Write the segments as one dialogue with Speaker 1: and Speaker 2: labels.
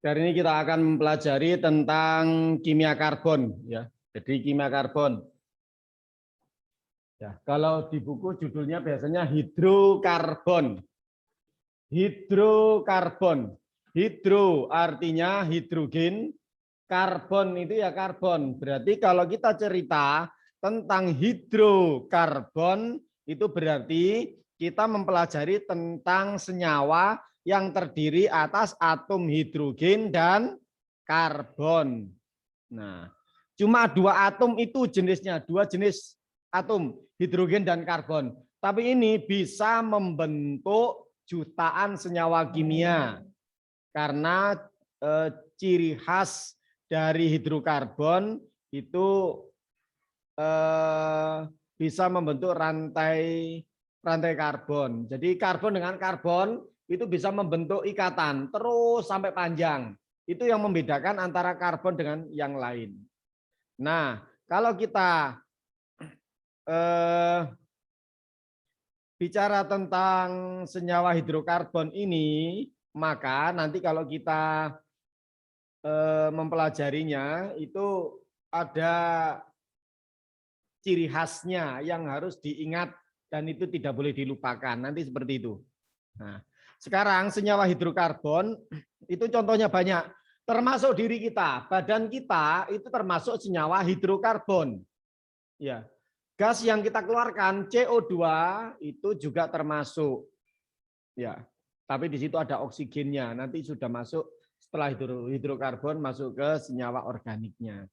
Speaker 1: Hari ini kita akan mempelajari tentang kimia karbon, ya. Jadi kimia karbon. Ya, kalau di buku judulnya biasanya hidrokarbon. Hidrokarbon. Hidro artinya hidrogen, karbon itu ya karbon. Berarti kalau kita cerita tentang hidrokarbon itu berarti kita mempelajari tentang senyawa yang terdiri atas atom hidrogen dan karbon. Nah, cuma dua atom itu jenisnya, dua jenis atom, hidrogen dan karbon. Tapi ini bisa membentuk jutaan senyawa kimia karena ciri khas dari hidrokarbon itu bisa membentuk rantai karbon. Jadi karbon dengan karbon itu bisa membentuk ikatan terus sampai panjang. Itu yang membedakan antara karbon dengan yang lain. Nah, kalau kita bicara tentang senyawa hidrokarbon ini, maka nanti kalau kita mempelajarinya itu ada ciri khasnya yang harus diingat dan itu tidak boleh dilupakan. Nanti seperti itu. Nah, sekarang senyawa hidrokarbon itu contohnya banyak, termasuk diri kita, badan kita itu termasuk senyawa hidrokarbon. Ya, gas yang kita keluarkan CO2 itu juga termasuk. Ya, tapi di situ ada oksigennya. Nanti sudah masuk setelah hidrokarbon masuk ke senyawa organiknya.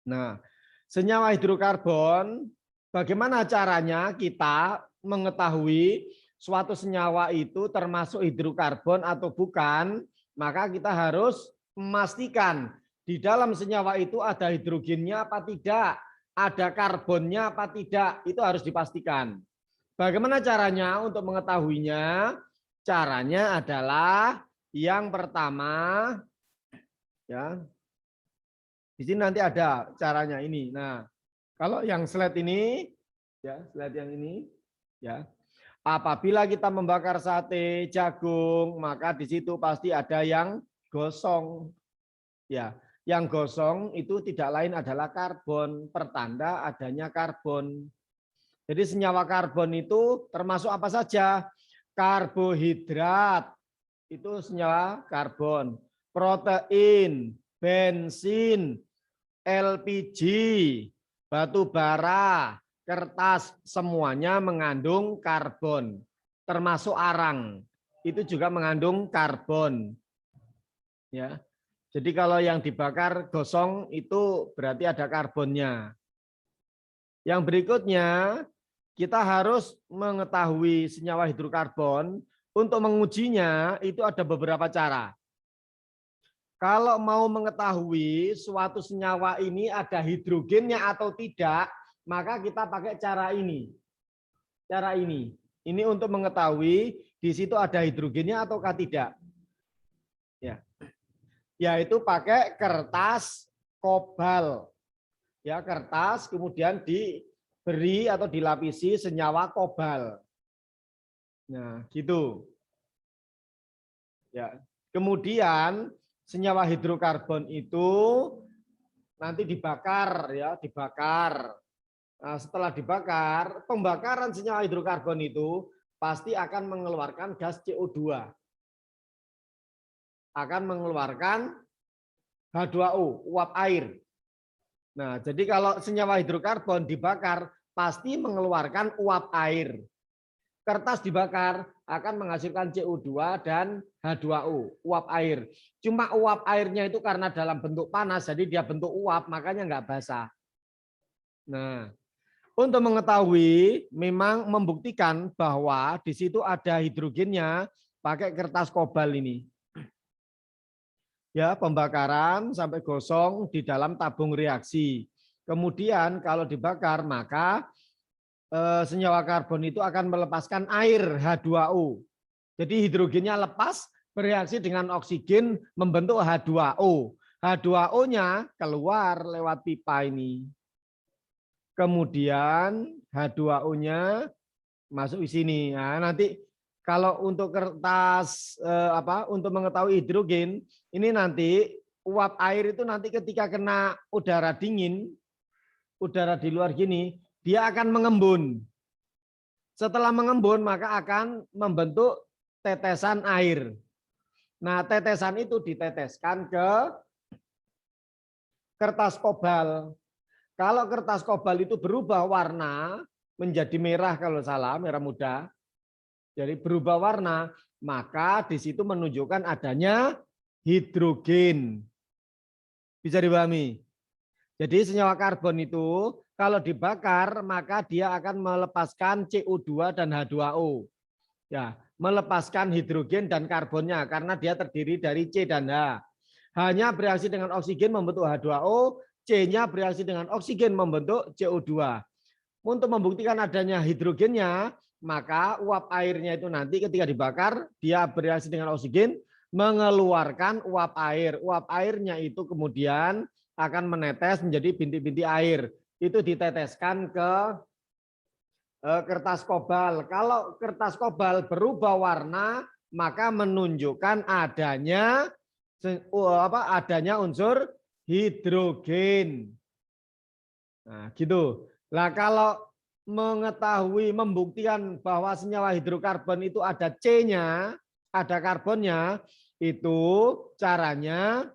Speaker 1: Nah, senyawa hidrokarbon, bagaimana caranya kita mengetahui suatu senyawa itu termasuk hidrokarbon atau bukan? Maka kita harus memastikan di dalam senyawa itu ada hidrogennya apa tidak, ada karbonnya apa tidak, itu harus dipastikan. Bagaimana caranya untuk mengetahuinya? Caranya adalah yang pertama, ya, di sini nanti ada caranya ini. Nah, kalau yang slide ini, ya, slide yang ini, ya, apabila kita membakar sate, jagung, maka di situ pasti ada yang gosong. Ya, yang gosong itu tidak lain adalah karbon, pertanda adanya karbon. Jadi senyawa karbon itu termasuk apa saja? Karbohidrat, itu senyawa karbon. Protein, bensin, LPG, batu bara, kertas, semuanya mengandung karbon. Termasuk arang, itu juga mengandung karbon. Ya. Jadi kalau yang dibakar gosong itu berarti ada karbonnya. Yang berikutnya, kita harus mengetahui senyawa hidrokarbon. Untuk mengujinya itu ada beberapa cara. Kalau mau mengetahui suatu senyawa ini ada hidrogennya atau tidak, maka kita pakai cara ini. Cara ini. Ini untuk mengetahui di situ ada hidrogennya ataukah tidak. Ya. Yaitu pakai kertas kobal. Ya, kertas kemudian diberi atau dilapisi senyawa kobal. Nah, gitu. Ya. Kemudian senyawa hidrokarbon itu nanti dibakar, ya, dibakar. Nah, setelah dibakar, pembakaran senyawa hidrokarbon itu pasti akan mengeluarkan gas CO2. Akan mengeluarkan H2O, uap air. Nah, jadi kalau senyawa hidrokarbon dibakar pasti mengeluarkan uap air. Kertas dibakar akan menghasilkan CO2 dan H2O, uap air. Cuma uap airnya itu karena dalam bentuk panas, jadi dia bentuk uap, makanya nggak basah. Nah, untuk mengetahui, memang membuktikan bahwa di situ ada hidrogennya pakai kertas kobal ini. Ya, pembakaran sampai gosong di dalam tabung reaksi. Kemudian kalau dibakar maka senyawa karbon itu akan melepaskan air H2O. Jadi hidrogennya lepas bereaksi dengan oksigen membentuk H2O. H2O-nya keluar lewat pipa ini. Kemudian H2O-nya masuk di sini. Nah, nanti Kalau untuk kertas untuk mengetahui hidrogen ini nanti uap air itu nanti ketika kena udara dingin, udara di luar gini, dia akan mengembun. Setelah mengembun maka akan membentuk tetesan air. Nah, tetesan itu diteteskan ke kertas kobal. Kalau kertas kobal itu berubah warna menjadi merah kalau salah, merah muda. Jadi berubah warna, maka di situ menunjukkan adanya hidrogen. Bisa dipahami? Jadi senyawa karbon itu kalau dibakar maka dia akan melepaskan CO2 dan H2O. Ya, melepaskan hidrogen dan karbonnya karena dia terdiri dari C dan H. H-nya bereaksi dengan oksigen membentuk H2O, C-nya bereaksi dengan oksigen membentuk CO2. Untuk membuktikan adanya hidrogennya, maka uap airnya itu nanti ketika dibakar, dia bereaksi dengan oksigen, mengeluarkan uap air. Uap airnya itu kemudian akan menetes menjadi bintik-bintik air. Itu diteteskan ke kertas kobal. Kalau kertas kobal berubah warna, maka menunjukkan adanya unsur hidrogen. Nah, gitu. Lah kalau mengetahui membuktikan bahwa senyawa hidrokarbon itu ada C-nya, ada karbonnya, itu caranya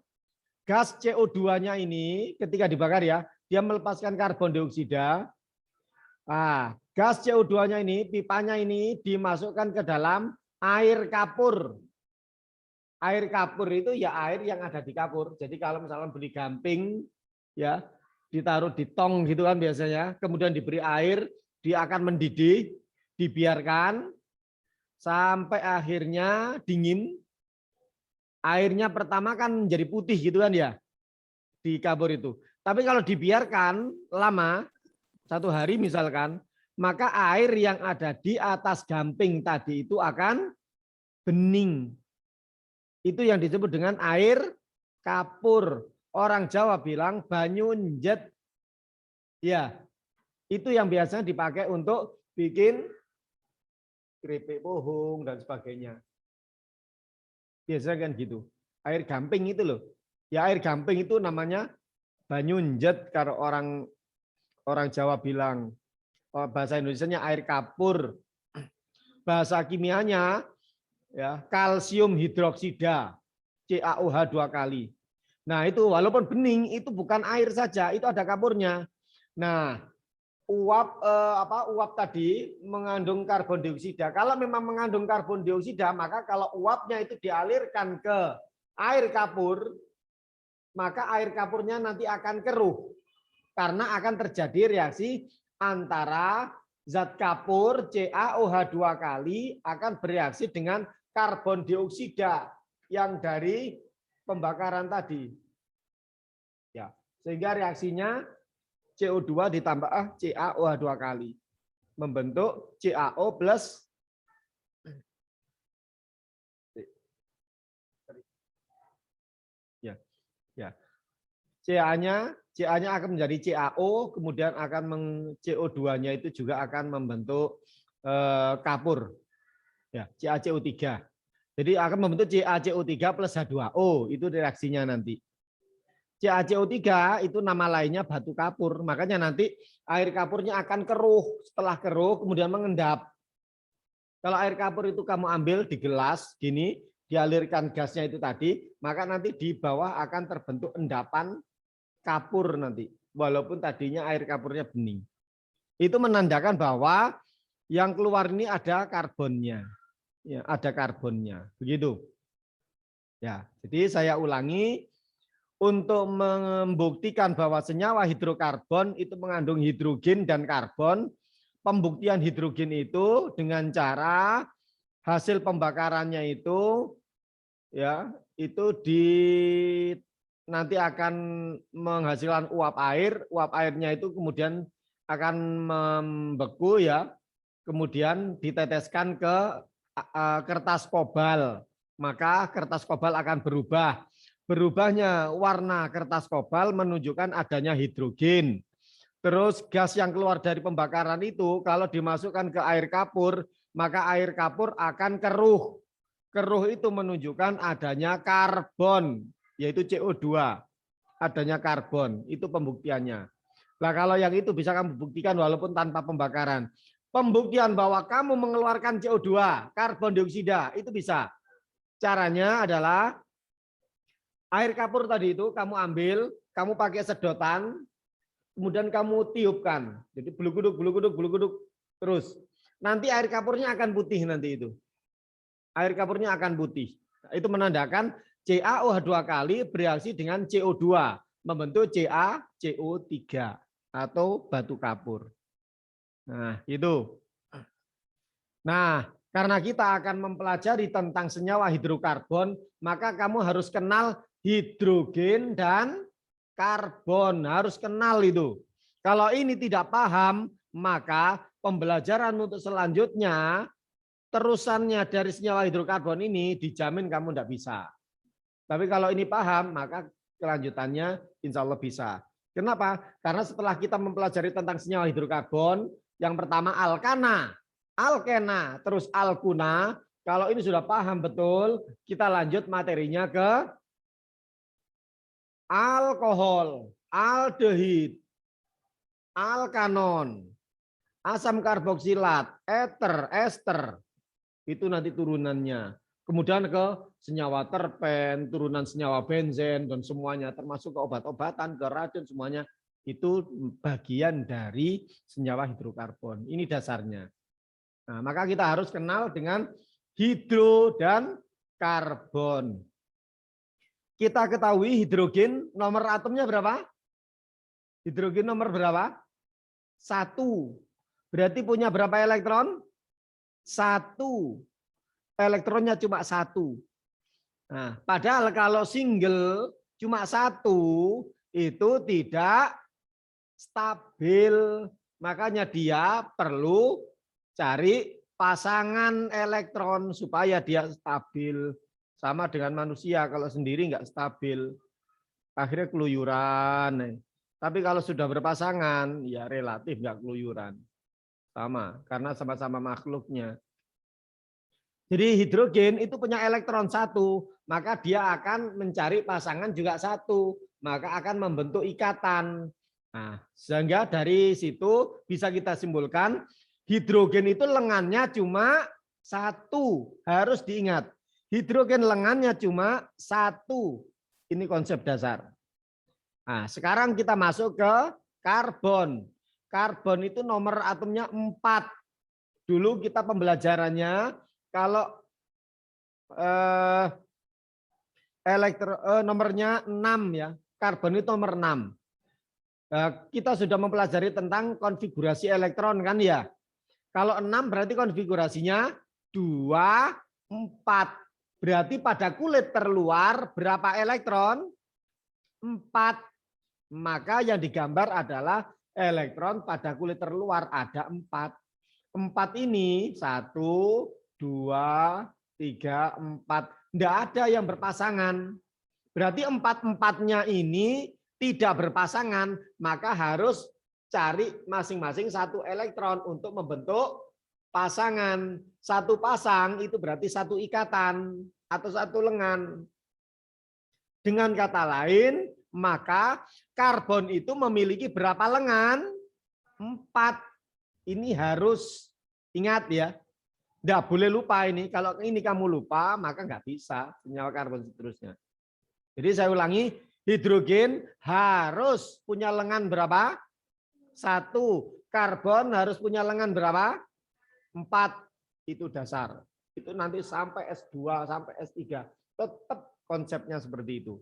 Speaker 1: gas CO2-nya ini ketika dibakar ya, dia melepaskan karbon dioksida. Nah, gas CO2-nya ini, pipanya ini dimasukkan ke dalam air kapur. Air kapur itu ya air yang ada di kapur. Jadi kalau misalnya beli gamping, ya ditaruh di tong gitu kan biasanya, kemudian diberi air, dia akan mendidih, dibiarkan sampai akhirnya dingin. Airnya pertama kan menjadi putih gitu kan ya di kapur itu. Tapi kalau dibiarkan lama, 1 hari misalkan, maka air yang ada di atas gamping tadi itu akan bening. Itu yang disebut dengan air kapur. Orang Jawa bilang banyu njet. Ya, itu yang biasanya dipakai untuk bikin keripik pohong dan sebagainya. Biasanya kan gitu. Air gamping itu loh. Ya air gamping itu namanya banyu njet kalau orang Jawa bilang. Bahasa Indonesianya air kapur. Bahasa kimianya ya kalsium hidroksida, CaOH 2 kali. Nah, itu walaupun bening itu bukan air saja, itu ada kapurnya. Nah, uap tadi mengandung karbon dioksida. Kalau memang mengandung karbon dioksida, maka kalau uapnya itu dialirkan ke air kapur, maka air kapurnya nanti akan keruh. Karena akan terjadi reaksi antara zat kapur CaOH 2 kali akan bereaksi dengan karbon dioksida yang dari pembakaran tadi. Ya, sehingga reaksinya CO2 ditambah CaOH 2 kali membentuk CaO plus ya. Ya. CA-nya akan menjadi CaO, kemudian akan CO2-nya itu juga akan membentuk kapur. Ya, CaCO3. Jadi akan membentuk CaCO3 plus H2O, itu reaksinya nanti. CaCO3 itu nama lainnya batu kapur, makanya nanti air kapurnya akan keruh, setelah keruh kemudian mengendap. Kalau air kapur itu kamu ambil di gelas gini, dialirkan gasnya itu tadi, maka nanti di bawah akan terbentuk endapan kapur nanti, walaupun tadinya air kapurnya bening. Itu menandakan bahwa yang keluar ini ada karbonnya. Ya, ada karbonnya. Begitu. Ya, jadi saya ulangi untuk membuktikan bahwa senyawa hidrokarbon itu mengandung hidrogen dan karbon. Pembuktian hidrogen itu dengan cara hasil pembakarannya itu ya, itu nanti akan menghasilkan uap air. Uap airnya itu kemudian akan membeku ya. Kemudian diteteskan ke kertas kobal, maka kertas kobal akan berubah. Berubahnya warna kertas kobal menunjukkan adanya hidrogen. Terus gas yang keluar dari pembakaran itu kalau dimasukkan ke air kapur, maka air kapur akan keruh. Keruh itu menunjukkan adanya karbon, yaitu CO2. Adanya karbon, itu pembuktiannya. Nah, kalau yang itu bisa kamu buktikan walaupun tanpa pembakaran. Pembuktian bahwa kamu mengeluarkan CO2, karbon dioksida, itu bisa. Caranya adalah air kapur tadi itu kamu ambil, kamu pakai sedotan, kemudian kamu tiupkan. Jadi beluguduk terus. Nanti air kapurnya akan putih nanti itu. Air kapurnya akan putih. Itu menandakan CaOH 2 kali bereaksi dengan CO2 membentuk CaCO3 atau batu kapur. Nah, itu. Nah, karena kita akan mempelajari tentang senyawa hidrokarbon, maka kamu harus kenal hidrogen dan karbon, harus kenal itu. Kalau ini tidak paham, maka pembelajaran untuk selanjutnya, terusannya dari senyawa hidrokarbon ini dijamin kamu tidak bisa. Tapi kalau ini paham, maka kelanjutannya insya Allah bisa. Kenapa? Karena setelah kita mempelajari tentang senyawa hidrokarbon, yang pertama alkana, alkena, terus alkuna. Kalau ini sudah paham betul, kita lanjut materinya ke alkohol, aldehid, alkanon, asam karboksilat, eter, ester. Itu nanti turunannya. Kemudian ke senyawa terpen, turunan senyawa benzen, dan semuanya, termasuk ke obat-obatan, ke racun, semuanya. Itu bagian dari senyawa hidrokarbon. Ini dasarnya. Nah, maka kita harus kenal dengan hidro dan karbon. Kita ketahui hidrogen nomor atomnya berapa? Hidrogen nomor berapa? 1. Berarti punya berapa elektron? 1. Elektronnya cuma 1. Nah, padahal kalau single cuma 1 itu tidak stabil. Makanya dia perlu cari pasangan elektron supaya dia stabil. Sama dengan manusia, kalau sendiri nggak stabil, akhirnya keluyuran. Tapi kalau sudah berpasangan, ya relatif nggak keluyuran. Sama, karena sama-sama makhluknya. Jadi hidrogen itu punya elektron 1, maka dia akan mencari pasangan juga 1, maka akan membentuk ikatan. Nah, sehingga dari situ bisa kita simpulkan hidrogen itu lengannya cuma 1, harus diingat. Hidrogen lengannya cuma 1. Ini konsep dasar. Nah, sekarang kita masuk ke karbon. Karbon itu nomor atomnya 4. Dulu kita pembelajarannya kalau nomornya 6 ya, karbon itu nomor 6. Kita sudah mempelajari tentang konfigurasi elektron kan ya. Kalau 6 berarti konfigurasinya 2, 4. Berarti pada kulit terluar berapa elektron? 4. Maka yang digambar adalah elektron pada kulit terluar ada 4. 4 ini 1, 2, 3, 4. Tidak ada yang berpasangan. Berarti 4-4-nya ini tidak berpasangan, maka harus cari masing-masing 1 elektron untuk membentuk pasangan. 1 pasang itu berarti 1 ikatan atau 1 lengan. Dengan kata lain, maka karbon itu memiliki berapa lengan? 4. Ini harus ingat ya. Tidak boleh lupa ini. Kalau ini kamu lupa, maka nggak bisa senyawa karbon seterusnya. Jadi saya ulangi, hidrogen harus punya lengan berapa? 1. Karbon harus punya lengan berapa? 4. Itu dasar. Itu nanti sampai S2, sampai S3. Tetap konsepnya seperti itu.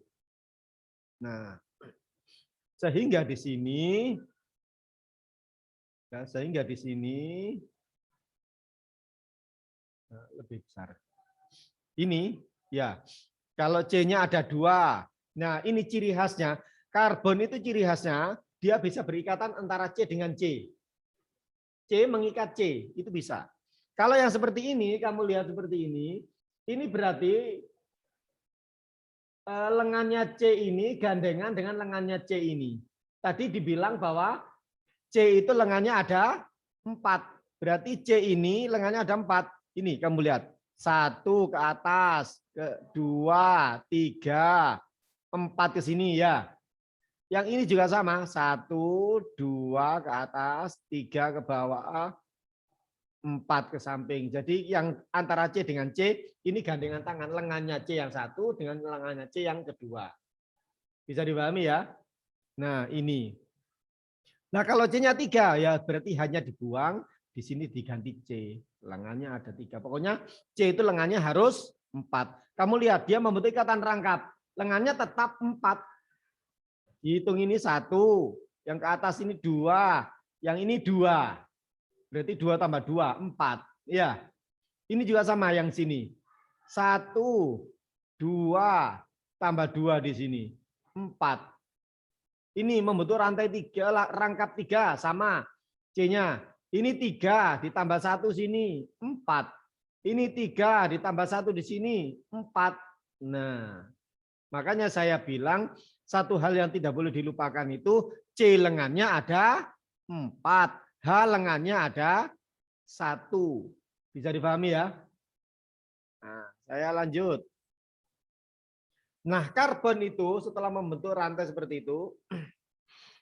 Speaker 1: Nah, sehingga di sini, lebih besar. Ini ya, kalau C-nya ada 2. Nah, ini ciri khasnya. Karbon itu ciri khasnya dia bisa berikatan antara C dengan C. C mengikat C, itu bisa. Kalau yang seperti ini, kamu lihat seperti ini berarti lengannya C ini gandengan dengan lengannya C ini. Tadi dibilang bahwa C itu lengannya ada 4. Berarti C ini lengannya ada 4. Ini kamu lihat. 1 ke atas, ke 2, 3, 4 ke sini ya. Yang ini juga sama. 1, 2 ke atas, 3 ke bawah, 4 ke samping. Jadi yang antara C dengan C ini gandengan tangan. Lengannya C yang 1 dengan lengannya C yang kedua. Bisa dipahami ya? Nah ini. Nah kalau C-nya 3 ya berarti hanya dibuang. Di sini diganti C. Lengannya ada 3. Pokoknya C itu lengannya harus 4. Kamu lihat dia membentuk ikatan rangkap. Lengannya tetap 4. Dihitung ini 1. Yang ke atas ini 2. Yang ini 2. Berarti 2 tambah 2, 4. Ya. Ini juga sama yang sini. 1, 2, tambah 2 di sini. 4. Ini membentuk rantai 3, rangkap 3 sama C-nya. Ini 3 ditambah 1 sini 4. Ini 3 ditambah 1 di sini 4. Nah, makanya saya bilang satu hal yang tidak boleh dilupakan itu C lengannya ada 4, H lengannya ada 1. Bisa dipahami ya? Nah, saya lanjut. Nah, karbon itu setelah membentuk rantai seperti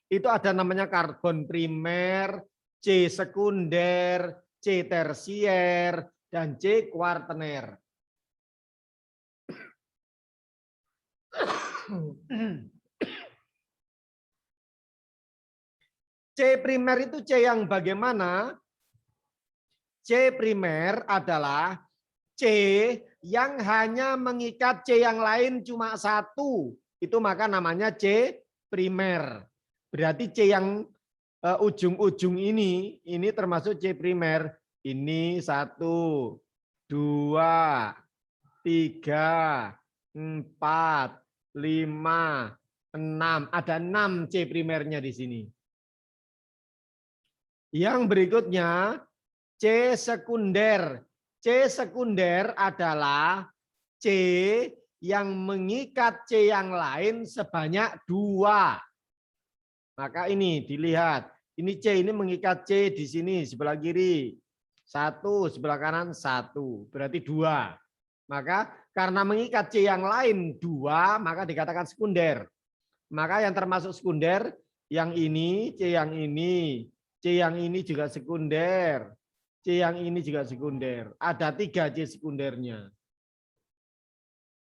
Speaker 1: itu ada namanya karbon primer, C sekunder, C tersier, dan C kuartener. C primer itu C yang bagaimana? C primer adalah C yang hanya mengikat C yang lain cuma 1. Itu maka namanya C primer. Berarti C yang ujung-ujung ini termasuk C primer. Ini 1, 2, 3, 4, 5, 6. Ada 6 C primernya di sini. Yang berikutnya C sekunder. C sekunder adalah C yang mengikat C yang lain sebanyak 2. Maka ini dilihat. Ini C ini mengikat C di sini sebelah kiri. 1, sebelah kanan 1. Berarti 2. Maka karena mengikat C yang lain 2, maka dikatakan sekunder. Maka yang termasuk sekunder yang ini, C yang ini. C yang ini juga sekunder. C yang ini juga sekunder. Ada 3 C sekundernya.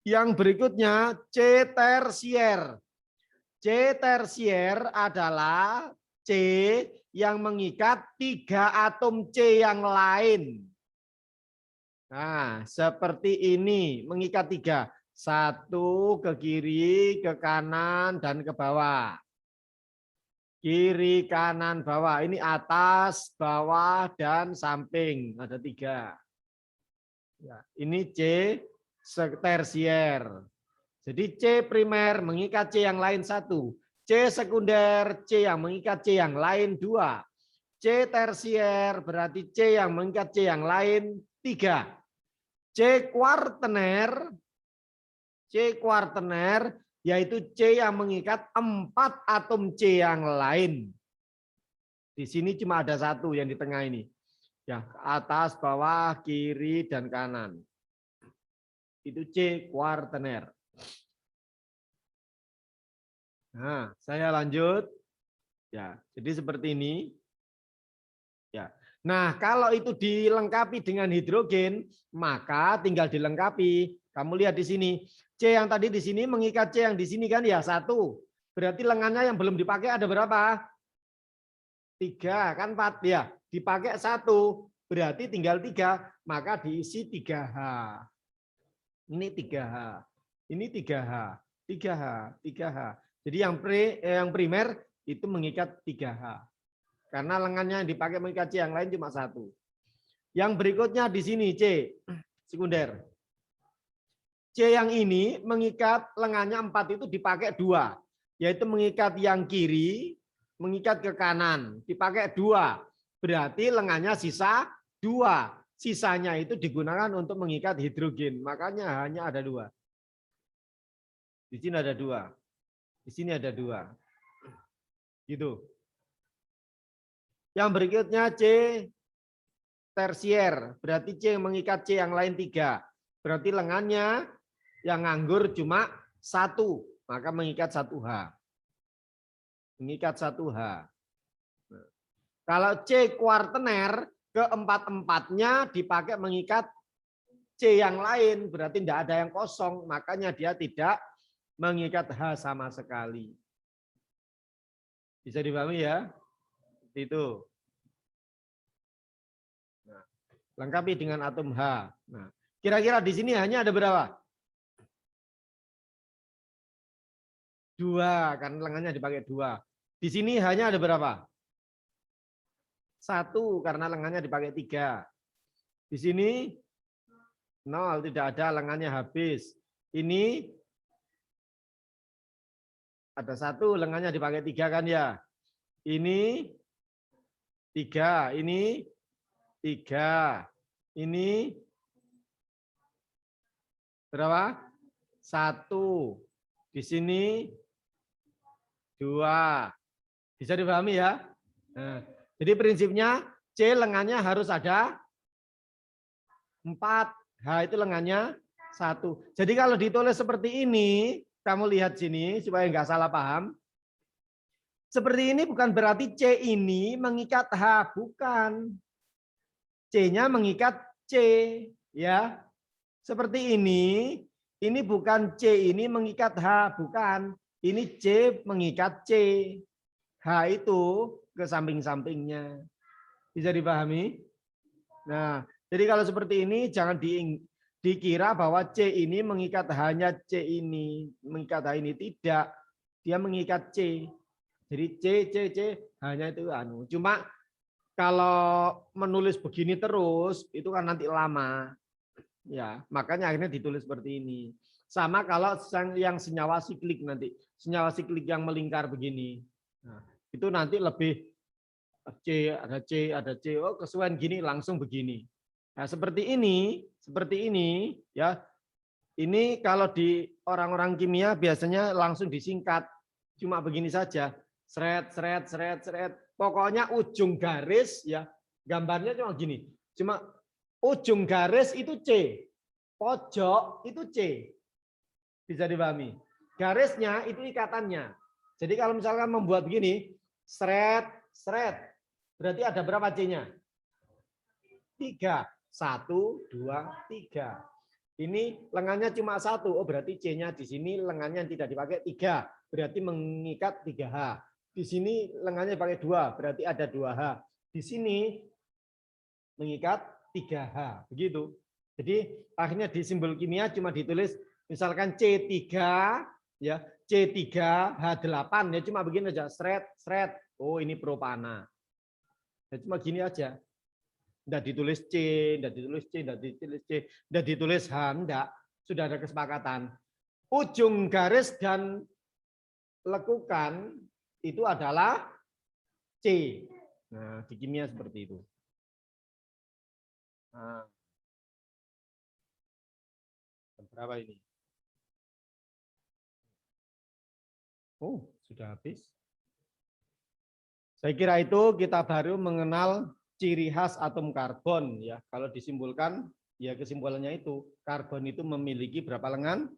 Speaker 1: Yang berikutnya C tersier. C tersier adalah C yang mengikat 3 atom C yang lain. Nah, seperti ini, mengikat 3. 1 ke kiri, ke kanan, dan ke bawah. Kiri, kanan, bawah. Ini atas, bawah, dan samping. Ada 3. Ya, ini C tersier. Jadi C primer mengikat C yang lain 1. C sekunder, C yang mengikat C yang lain 2. C tersier berarti C yang mengikat C yang lain 3. C kuartener yaitu C yang mengikat 4 atom C yang lain. Di sini cuma ada 1 yang di tengah ini. Ya, atas, bawah, kiri, dan kanan. Itu C kuartener. Nah, saya lanjut. Ya, jadi seperti ini. Ya. Nah, kalau itu dilengkapi dengan hidrogen, maka tinggal dilengkapi. Kamu lihat di sini. C yang tadi di sini mengikat C yang di sini kan ya 1. Berarti lengannya yang belum dipakai ada berapa? 3 kan 4 ya. Dipakai 1. Berarti tinggal 3, maka diisi 3H. Ini 3H. Ini 3H. 3H, 3H. Jadi yang primer itu mengikat 3H. Karena lengannya yang dipakai mengikat C yang lain cuma 1. Yang berikutnya di sini C sekunder. C yang ini mengikat lengannya 4 itu dipakai 2. Yaitu mengikat yang kiri, mengikat ke kanan. Dipakai 2. Berarti lengannya sisa 2. Sisanya itu digunakan untuk mengikat hidrogen. Makanya hanya ada 2. Di sini ada 2. Di sini ada 2. Gitu. Yang berikutnya C tersier, berarti C yang mengikat C yang lain 3. Berarti lengannya yang nganggur cuma 1, maka mengikat 1H. Mengikat 1H. Kalau C kuartener, keempat-empatnya dipakai mengikat C yang lain, berarti tidak ada yang kosong, makanya dia tidak mengikat H sama sekali. Bisa dipahami ya? Itu. Nah, lengkapi dengan atom H. Nah, kira-kira di sini hanya ada berapa? 2, kan lengannya dipakai 2. Di sini hanya ada berapa? 1, karena lengannya dipakai 3. Di sini 0, tidak ada, lengannya habis. Ini ada 1, lengannya dipakai 3 kan ya. Ini 3, ini 3, ini berapa? 1. Di sini 2. Bisa dipahami ya? Nah, jadi prinsipnya C lengannya harus ada 4. H itu lengannya 1. Jadi kalau ditulis seperti ini, kamu lihat sini supaya nggak salah paham. Seperti ini bukan berarti C ini mengikat H, bukan. C-nya mengikat C, ya. Seperti ini bukan C ini mengikat H, bukan. Ini C mengikat C. H itu ke samping-sampingnya. Bisa dipahami? Nah, jadi kalau seperti ini jangan dikira bahwa C ini mengikat hanya C ini, mengikat H ini, tidak. Dia mengikat C. Jadi C hanya itu anu. Cuma kalau menulis begini terus itu kan nanti lama. Ya, makanya akhirnya ditulis seperti ini. Sama kalau yang senyawa siklik nanti, senyawa siklik yang melingkar begini. Nah, itu nanti lebih ada C, oh kesuaian gini langsung begini. Nah, seperti ini ya. Ini kalau di orang-orang kimia biasanya langsung disingkat. Cuma begini saja. Seret. Pokoknya ujung garis ya, gambarnya cuma gini. Cuma ujung garis itu C, pojok itu C. Bisa dipahami? Garisnya itu ikatannya. Jadi kalau misalkan membuat begini, seret, berarti ada berapa C-nya? 3. 1, 2, 3. Ini lengannya cuma 1. Oh, berarti C-nya di sini lengannya tidak dipakai 3. Berarti mengikat 3H. Di sini lengannya dipakai 2. Berarti ada 2H. Di sini mengikat 3H. Begitu. Jadi akhirnya di simbol kimia cuma ditulis misalkan C3 ya, C3H8 ya, cuma begini aja, seret. Oh, ini propana. Ya, cuma gini aja. Enggak ditulis C, enggak ditulis H, enggak. Sudah ada kesepakatan. Ujung garis dan lekukan itu adalah C. Nah, di kimia seperti itu. Nah, berapa ini? Oh, sudah habis. Saya kira itu kita baru mengenal ciri khas atom karbon ya. Kalau disimbolkan ya kesimpulannya itu karbon itu memiliki berapa lengan?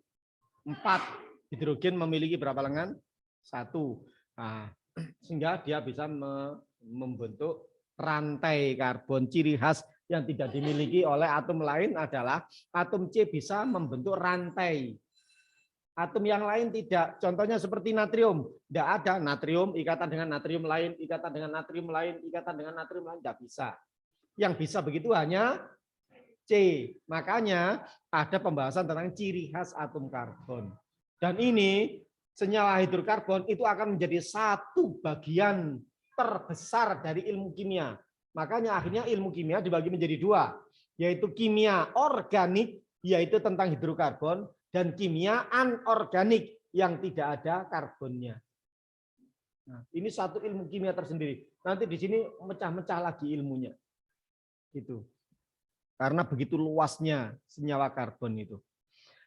Speaker 1: 4. Hidrogen memiliki berapa lengan? 1. Nah, sehingga dia bisa membentuk rantai karbon. Ciri khas yang tidak dimiliki oleh atom lain adalah atom C bisa membentuk rantai. Atom yang lain tidak. Contohnya seperti natrium. Tidak ada natrium, ikatan dengan natrium lain, ikatan dengan natrium lain, ikatan dengan natrium lain. Tidak bisa. Yang bisa begitu hanya C. Makanya ada pembahasan tentang ciri khas atom karbon. Dan ini senyawa hidrokarbon itu akan menjadi satu bagian terbesar dari ilmu kimia. Makanya akhirnya ilmu kimia dibagi menjadi 2. Yaitu kimia organik, yaitu tentang hidrokarbon, dan kimia anorganik yang tidak ada karbonnya. Nah, ini satu ilmu kimia tersendiri. Nanti di sini mecah-mecah lagi ilmunya. Gitu. Karena begitu luasnya senyawa karbon itu.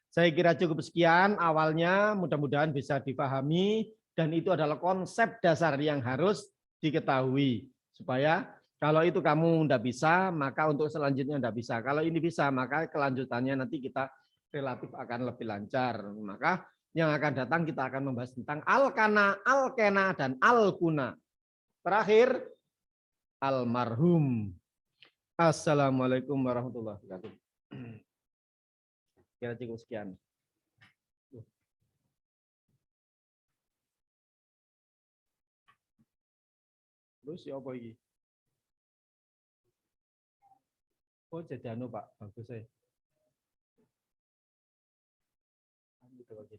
Speaker 1: Saya kira cukup sekian awalnya, mudah-mudahan bisa dipahami dan itu adalah konsep dasar yang harus diketahui supaya Kalau itu kamu tidak bisa, maka untuk selanjutnya tidak bisa. Kalau ini bisa, maka kelanjutannya nanti kita relatif akan lebih lancar. Maka yang akan datang kita akan membahas tentang alkana, alkena, dan alkuna. Terakhir, almarhum. Assalamualaikum warahmatullahi wabarakatuh. Kira cukup sekian. Terus ya apa ini? Oh jadi anu Pak, bagus saya. Gitu aja.